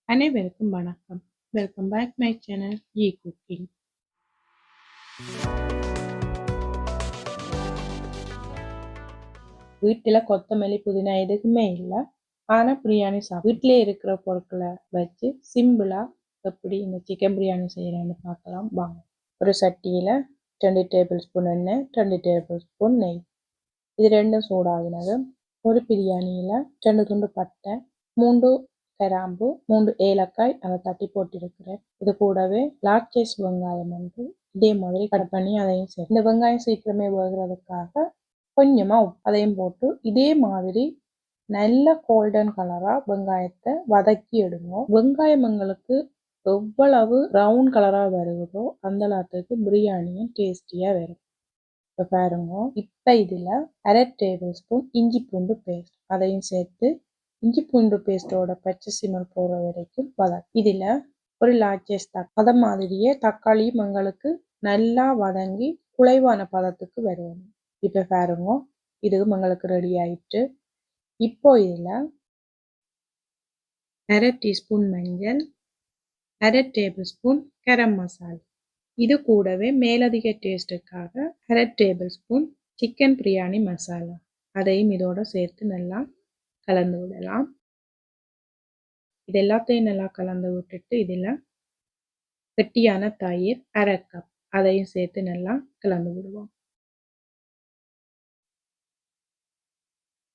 அனைவருக்கும் வணக்கம். Welcome back my channel ஈ குக்கிங். வீட்டில் கொத்தமல்லி புதினா எதுக்குமே இல்லை, ஆனால் பிரியாணி வீட்டிலே இருக்கிற பொருட்களை வச்சு சிம்பிளாக எப்படி இந்த சிக்கன் பிரியாணி செய்கிறேன்னு பார்க்கலாம் வாங்க. ஒரு சட்டியில் 2 டேபிள் ஸ்பூன் எண்ணெய், 2 டேபிள் ஸ்பூன் நெய், இது ரெண்டும் சூடாகினது. ஒரு பிரியாணியில் 2 துண்டு பட்டை, 3 கிராம்பு, 3 ஏலக்காய் அதை தட்டி போட்டிருக்கிறேன். இது கூடவே லார்ஜ் சைஸ் வெங்காயம் வந்து இதே மாதிரி கட் பண்ணி அதையும் சேர்த்து, இந்த வெங்காயம் சீக்கிரமே வேகிறதுக்காக கொஞ்சமா அதையும் போட்டு இதே மாதிரி நல்ல கோல்டன் கலரா வெங்காயத்தை வதக்கி எடுங்க. வெங்காயம் எங்களுக்கு எவ்வளவு ப்ரௌன் கலரா வருகிறதோ அந்த அளவுக்கு பிரியாணியும் டேஸ்டியா வரும். இப்ப பாருங்க, இப்ப இதுல 1/2 டேபிள் ஸ்பூன் இஞ்சி பூண்டு பேஸ்ட் அதையும் சேர்த்து இஞ்சி பூண்டு பேஸ்டோட பச்சை சிமல் போற வரைக்கும் வதக்கி, இதுல ஒரு லார்ஜ் சைஸ் அத மாதிரியே தக்காளியும் எங்களுக்கு நல்லா வதங்கி குழைவான பதத்துக்கு வரும். இப்ப பாருங்க, இது எங்களுக்கு ரெடி ஆயிட்டு. இப்போ இதுல 1/2 டீஸ்பூன் மஞ்சள், 1/2 டேபிள் ஸ்பூன் கரம் மசாலா, இது கூடவே மேலதிக டேஸ்டுக்காக 1/2 table spoon chicken biryani masala அதையும் இதோட சேர்த்து நல்லா கலந்து விடலாம். இது எல்லாத்தையும் நல்லா கலந்து விட்டுட்டு இதில் கெட்டியான தயிர் 1/2 கப் அதையும் சேர்த்து நல்லா கலந்து விடுவோம்.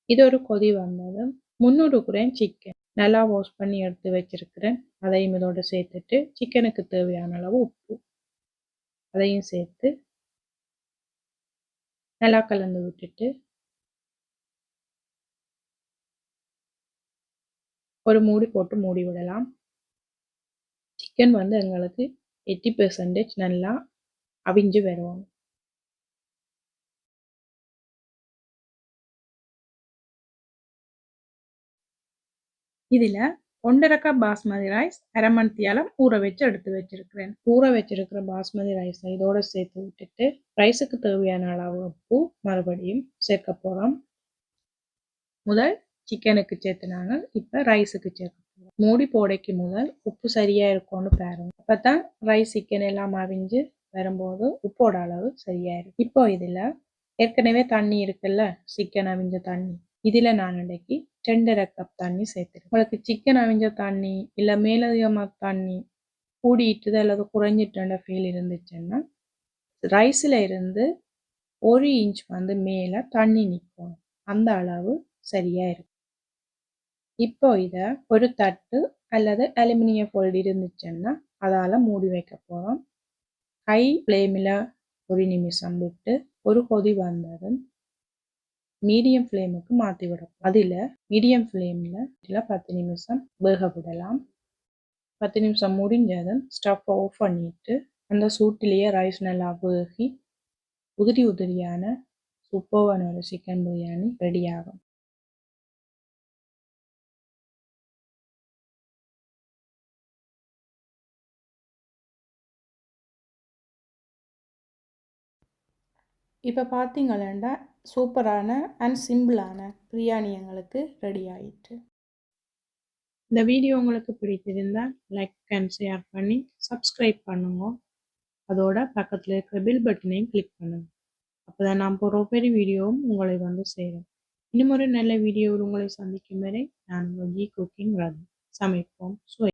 இது ஒரு கொதி வந்ததும் 300 கிராம் சிக்கன் நல்லா வாஷ் பண்ணி எடுத்து வச்சிருக்கிறேன். அதையும் இதோட சேர்த்துட்டு சிக்கனுக்கு தேவையான அளவு உப்பு அதையும் சேர்த்து நல்லா கலந்து விட்டுட்டு ஒரு மூடி போட்டு மூடி விடலாம். சிக்கன் வந்து எங்களுக்கு 80% நல்லா அவிஞ்சு வரும். இதுல 1.5 கப் பாஸ்மதி ரைஸ் அரை மணித்தியாலம் ஊற வச்சு எடுத்து வச்சிருக்கிறேன். ஊற வச்சிருக்கிற பாஸ்மதி ரைஸ் இதோட சேர்த்து விட்டுட்டு ரைஸுக்கு தேவையான அளவு உப்பு மறுபடியும் சேர்க்க போறோம். முதல் சிக்கனுக்கு சேர்த்துனாங்க, இப்ப ரைஸுக்கு சேர்க்க போறோம். மூடி போடைக்கு முதல் உப்பு சரியா இருக்கும்னு பாருங்க. அப்பதான் ரைஸ் சிக்கன் எல்லாம் அவிஞ்சு வரும்போது உப்போட அளவு சரியா இருக்கும். இப்போ இதுல ஏற்கனவே தண்ணி இருக்குல்ல, சிக்கன் அவிஞ்ச தண்ணி, இதுல நான் இன்றைக்கு 2.5 கப் தண்ணி சேர்த்துருக்கேன். உங்களுக்கு சிக்கன் அவிஞ்ச தண்ணி இல்ல மேலதிகமா தண்ணி கூடிட்டு அல்லது குறைஞ்சிட்டு ஃபீல் இருந்துச்சுன்னா ரைஸ்ல இருந்து 1 இன்ச் வந்து மேல தண்ணி நிற்கும், அந்த அளவு சரியா இருக்கும். இப்போ இத ஒரு தட்டு அல்லது அலுமினியம் ஃபோல்டு இருந்துச்சுன்னா அதால மூடி வைக்க போறோம். ஹை ஃப்ளேமில் 1 நிமிஷம் விட்டு ஒரு கொதி வந்ததும் மீடியம் ஃப்ளேமுக்கு மாற்றி விடும். அதில் மீடியம் ஃப்ளேமில் 10 நிமிஷம் வேக விடலாம். 10 நிமிஷம் முடிஞ்சதும் ஸ்டவ் ஆஃப் பண்ணிட்டு அந்த சூட்டிலேயே ரைஸ் நல்லா வேகி உதிரி உதிரியான சூப்பரான ஒரு சிக்கன் பிரியாணி ரெடி ஆகும். இப்போ பார்த்தீங்களா, சூப்பரான அண்ட் சிம்பிளான பிரியாணி எங்களுக்கு ரெடி ஆயிட்டு. இந்த வீடியோ உங்களுக்கு பிடித்திருந்தால் லைக் அண்ட் ஷேர் பண்ணி சப்ஸ்கிரைப் பண்ணுங்க. அதோட பக்கத்தில் இருக்கிற பில் பட்டனையும் கிளிக் பண்ணுங்க. அப்போதான் நான் போகிற ஒவ்வொரு வீடியோவும் உங்களை வந்து சேரும். இன்னும் ஒரு நல்ல வீடியோவில் உங்களை சந்திக்கும் வரை நான் உங்கள் ஈ குக்கிங் ரவி. சமைப்போம் சுவை.